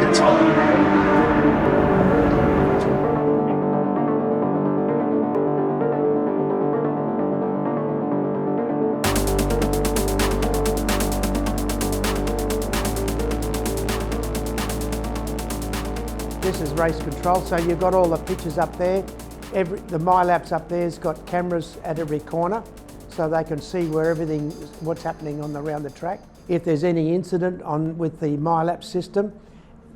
minutes on. This is race control, so you've got all the pictures up there. The MyLapse up there's got cameras at every corner, so they can see where what's happening around the track. If there's any incident with the MyLapse system,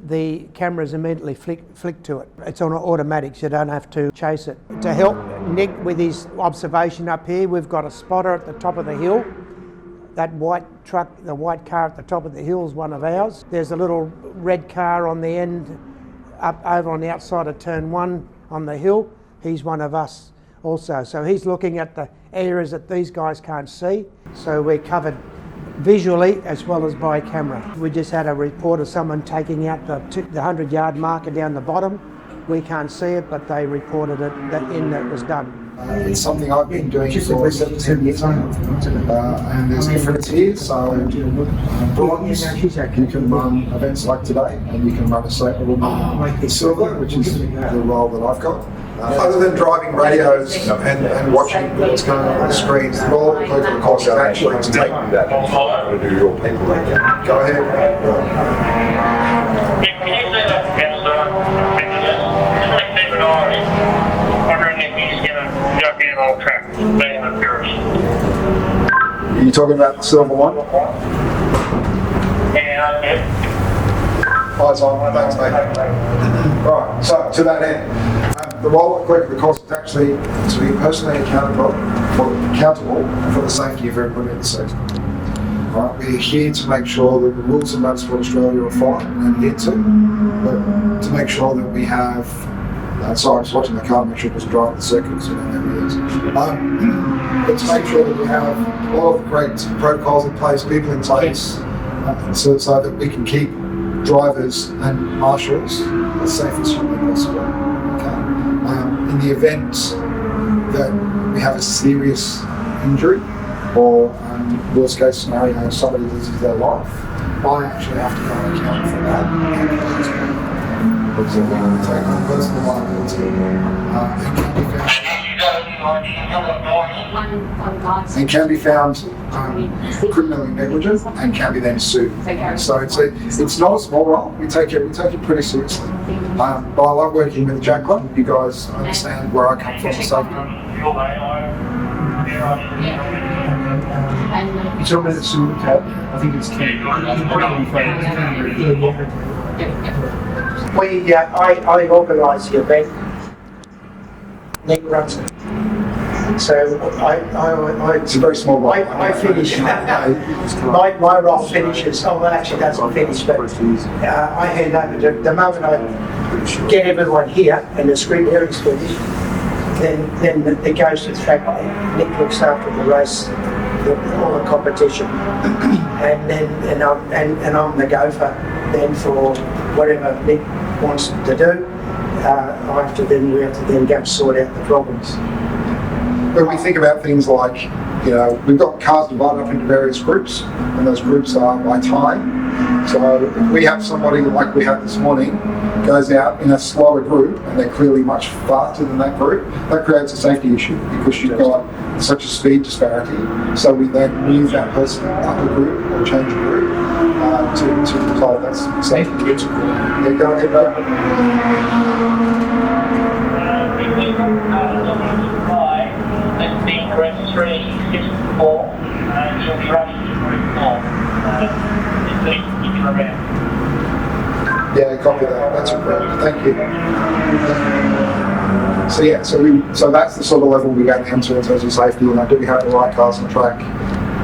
the cameras immediately flick to it. It's on automatic, so you don't have to chase it. To help Nick with his observation up here, we've got a spotter at the top of the hill. That white truck, the white car at the top of the hill is one of ours. There's a little red car on the end, up over on the outside of turn 1 on the hill. He's one of us also. So he's looking at the areas that these guys can't see. So we're covered visually as well as by camera. We just had a report of someone taking out the 100-yard marker down the bottom. We can't see it, but they reported it that it was done. It's something I've been doing for 17 years now, and there's difference here. So, bronze, you can run events like today, and you can run a silver, which is the role that I've got. Other than driving radios and watching what's going on the screens, the role of the course is actually to take that to do your paperwork. Go ahead. Are you talking about the silver one? Eyes on, thanks mate. Right, so to that end, the role of the course is actually to be personally accountable for the safety of everybody in the sector. Right, we're here to make sure that the rules of Motorsport Australia are followed and adhered to, but to make sure that we have sorry, I was watching the car, make sure it was driving the circuit, so I don't know who it is. But to make sure that we have all of the great protocols in place, people in place, so that we can keep drivers and marshals as safe as humanly possible. Okay? In the event that we have a serious injury, or worst case scenario, somebody loses their life, I actually have to go and account for that. So we take on personal liability and can be found criminally negligent and can be then sued. So it's not a small role. We take it pretty seriously. But I love working with the Jaguar. You guys understand where I come from. You told me that soon, I think it's key. I organise the event. Nick runs it. So it's a very small role. I finish. my role finishes. Oh, well, actually doesn't finish, but I hand over the moment I get everyone here and the screen hearing's finished. Then it goes to the track. Nick looks after the race, all the competition, and I'm the gopher then for whatever Nick wants to do. We have to then go and sort out the problems. When we think about things like, we've got cars divided up into various groups, and those groups are by time. So if we have somebody like we had this morning, goes out in a slower group, and they're clearly much faster than that group, that creates a safety issue because you've got such a speed disparity. So we then move that person up a group or change a group to resolve that safety issue. Yeah, go ahead, Race 3, 64, and you'll be running group 4. Yeah, copy that. That's great. Thank you. So that's the sort of level we go down to in terms of safety, and I do have the right cars on track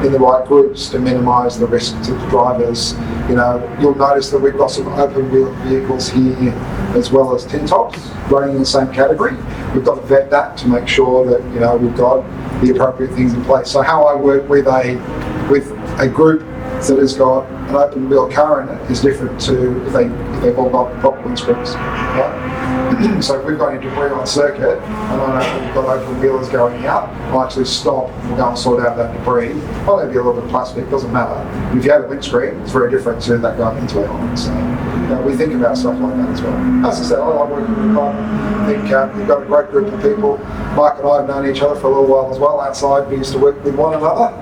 in the right groups to minimise the risk to the drivers. You'll notice that we've got some open wheel vehicles here as well as tin tops running in the same category. We've got to vet that to make sure that we've got the appropriate things in place. So how I work with a group that has got an open wheel car in it is different to if they've all got proper windscreens. Right? So if we've got any debris on circuit, and I know we've got open wheelers going out, I'll actually stop and we'll go and sort out that debris. Well, maybe a little bit of plastic, doesn't matter. If you have a windscreen, it's very different to that going into a helmet. So we think about stuff like that as well. As I said, I like working with the department. I think we've got a great group of people. Mike and I have known each other for a little while as well. Outside, we used to work with one another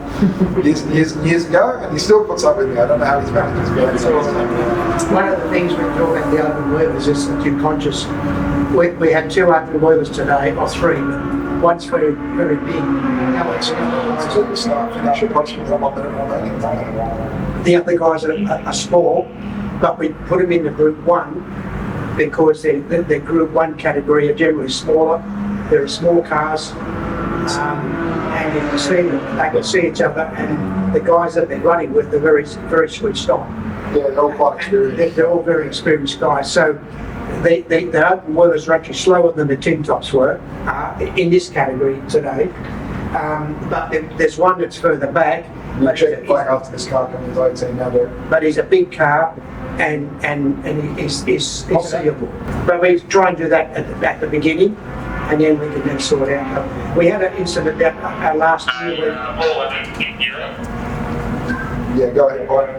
years and years ago, and he still puts up with me. I don't know how he's managed this. One of the things we talk about the open wheelers is that you're conscious. We had 2 open wheelers today, or 3, but one's very big. The other guys are small, but we put them into group 1 because the group 1 category are generally smaller. They're small cars, and you can see them, they can see each other, and the guys that they're running with are very switched on. Yeah, they're all quite experienced. They're all very experienced guys. So the open wheelers are actually slower than the tin tops were in this category today. But there's one that's further back. After this car coming to 18 now, but he's a big car, and he's seeable. But we try and do that at the beginning, and then we can then sort out. We had an incident that last year. Yeah, go ahead, Mike.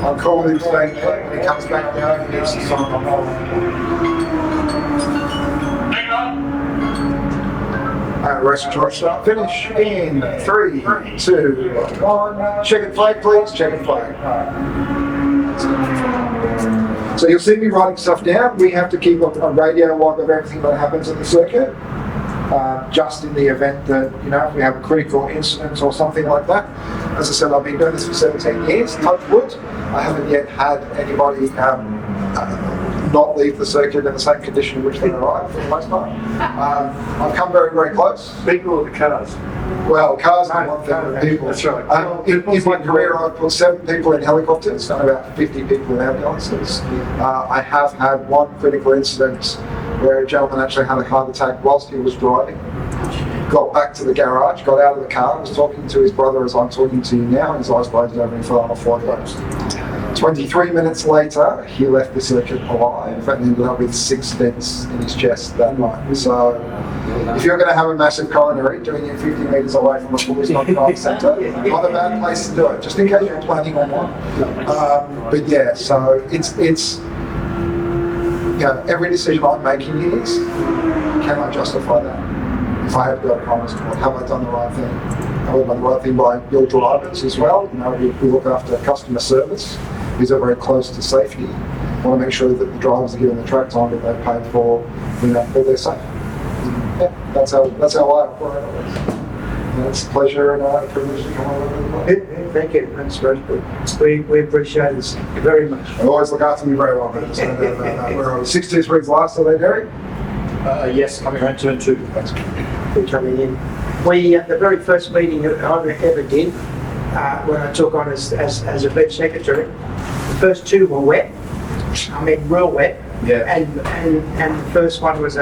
I'll call him staying put when he comes back down. He needs to sign off. Race control start finish in 3, 2, 1. Checkered flag, please. Checkered flag. So you'll see me writing stuff down. We have to keep a radio log of everything that happens in the circuit, just in the event that, if we have a critical incident or something like that. As I said, I've been doing this for 17 years, touch wood. I haven't yet had anybody not leave the circuit in the same condition in which they arrived for the most part. I've come very, very close. People or the cars? Well, cars are one thing, but people. That's right. In my career, I've put 7 people in helicopters and about 50 people in ambulances. I have had one critical incident where a gentleman actually had a heart attack whilst he was driving. Got back to the garage, got out of the car, was talking to his brother as I'm talking to you now, and his eyes glazed over and fell on a floor closed. 23 minutes later, he left the circuit alive and ended up with 6 dents in his chest that night. So, if you're going to have a massive coronary, doing it 50 metres away from a police narcotics centre, not a bad place to do it, just in case you're planning on one. But yeah, so it's every decision I'm making is, can I justify that? If I have got a promise to it, have I done the right thing? Have I done the right thing by your drivers as well? We look after customer service. These are very close to safety. I want to make sure that the drivers are given the track time that they've paid for, that they're safe. Yeah, that's how I operate on this. And it's a pleasure and a privilege to come over with you. Thank you. That's very good. We appreciate this very much. They always look after me very well. We're on 623's last today, Derek. Yes, coming around turn 2. Thanks. For coming in. The very first meeting that I ever did, when I took on as a beach secretary, the first 2 were wet. I mean, real wet. Yeah. And the first one was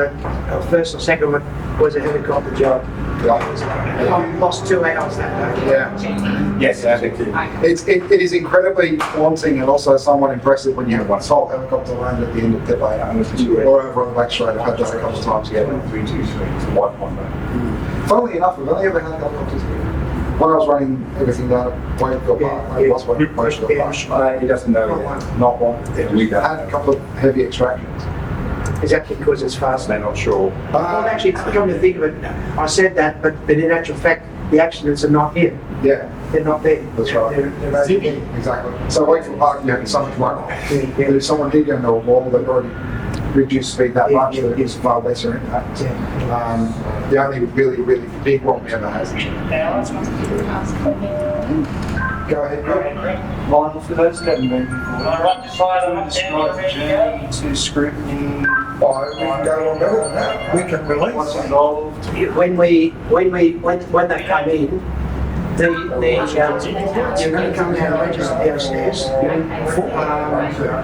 first or second one was a helicopter job. I lost 2 hours that day. Yeah. Yes, I think it is incredibly daunting and also somewhat impressive when you have one sole helicopter land at the end of pit lane or over on the back straight. I've had that a couple of times. Yeah. 3, 2, 3. It's a white one. Funnily enough, we've only ever had helicopters here. When I was running everything down at Wakefield Park, I was running Wakefield Park. He doesn't know yet. Not one. Yeah, we had a couple of heavy extractions. Is that because it's fast? They're not sure. Well, actually, come to think of it, I said that, but in actual fact, the accidents are not here. Yeah. They're not there. That's right. They're Zippy. Exactly. So Wakefield Park, you had so much runoff. Yeah. If someone did go into a wall, they've already reduced speed that much that it was far lesser impact. Yeah. The only really, really big one we ever had. Go ahead. Lionel, for those that haven't been before, describe the journey to scrutiny. We can go on better than that. We can release. What's involved? When they come in, you're going to come down and register downstairs,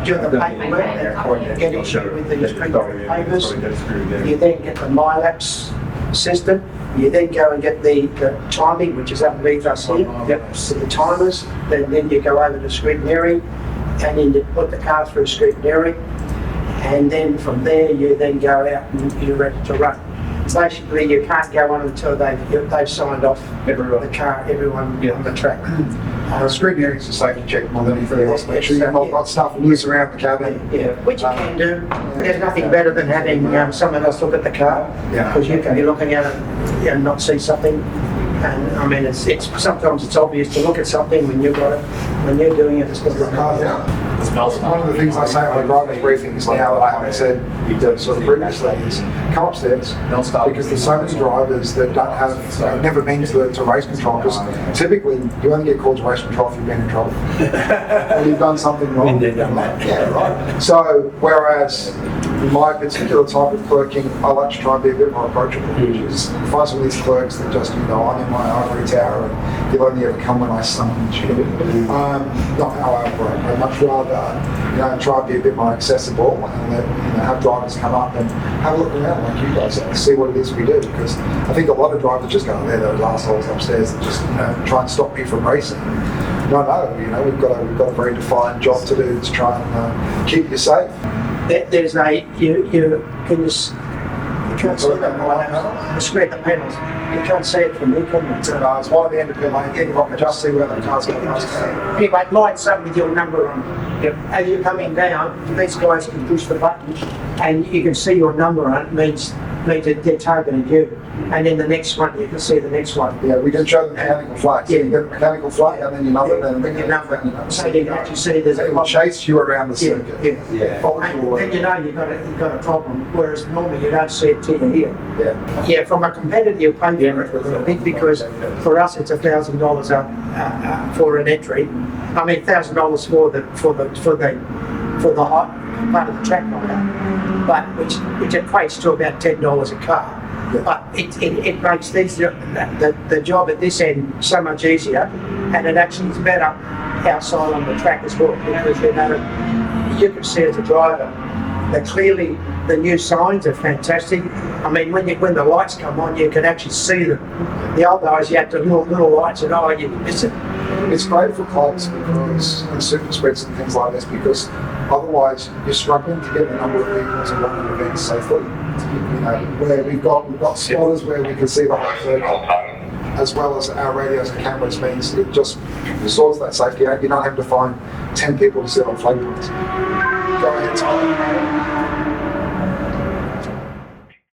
do the paperwork, get issued with these printed papers. You then get the MyLapse system. You then go and get the timing, which is underneath us here. So the timers. Then you go over to scrutineering, and then you put the car through scrutineering, and then from there you then go out and you're ready to run. Basically, you can't go on until they've signed off the car, everyone on the track. Scrutineering is a safety check more than anything else. Make sure you've not got stuff loose around the cabin. Yeah, which you can do. There's nothing better than having someone else look at the car, because you can be looking at it and not see something. And I mean, it's sometimes it's obvious to look at something when you've got it. When you're doing it, it's not One of the things I say on my drivers briefings now that I haven't said sort of previously is come upstairs, because there's so many drivers that don't have never been to race control, because typically you only get called to race control if you've been in trouble or you've done something wrong. Yeah, right. So whereas my particular type of clerking, I like to try and be a bit more approachable, which is find some of these clerks that just, I'm in my ivory tower and you'll only ever come when I summon you. Not how I operate. I'd much rather try and be a bit more accessible and let have drivers come up and have a look around like you guys and see what it is we do, because I think a lot of drivers just go, those assholes upstairs that just try and stop me from racing. No, we've got a very defined job to do to try and keep you safe. There's you can't see that. Spread the panels. You can't see it from me, can you? It's one of the end of the lane. You can just see where the car's going. Anyway, lights up with your number on. As you're coming down, these guys can push the button, and you can see your number on it. Means that they're targeting you. And then the next one, you can see the next one. Yeah, we can show the mechanical flight. So you get the mechanical flight, and then your number, then your number. So you can actually see there's a clock. Chase you around the circuit. And then you've got a problem. Whereas normally you don't see it till you're here. Yeah. From a competitor, you pay for it. I think because for us it's $1,000 for an entry. I mean $1,000 for the hot part of the track hire, but which equates to about $10 a car. But it makes the job at this end so much easier, and it actually is better outside on the track as well, because you can see as a driver that clearly the new signs are fantastic. I mean, when the lights come on, you can actually see them. The old days you had the little lights and you miss it. It's great for clubs and super spreads and things like this, because otherwise you're struggling to get the number of vehicles and run an event safely. Where we've got spotters where we can see the whole circle, as well as our radios and cameras, means it just sorts that safety out. You don't have to find 10 people to sit on flagpoles. Go ahead, Tyler.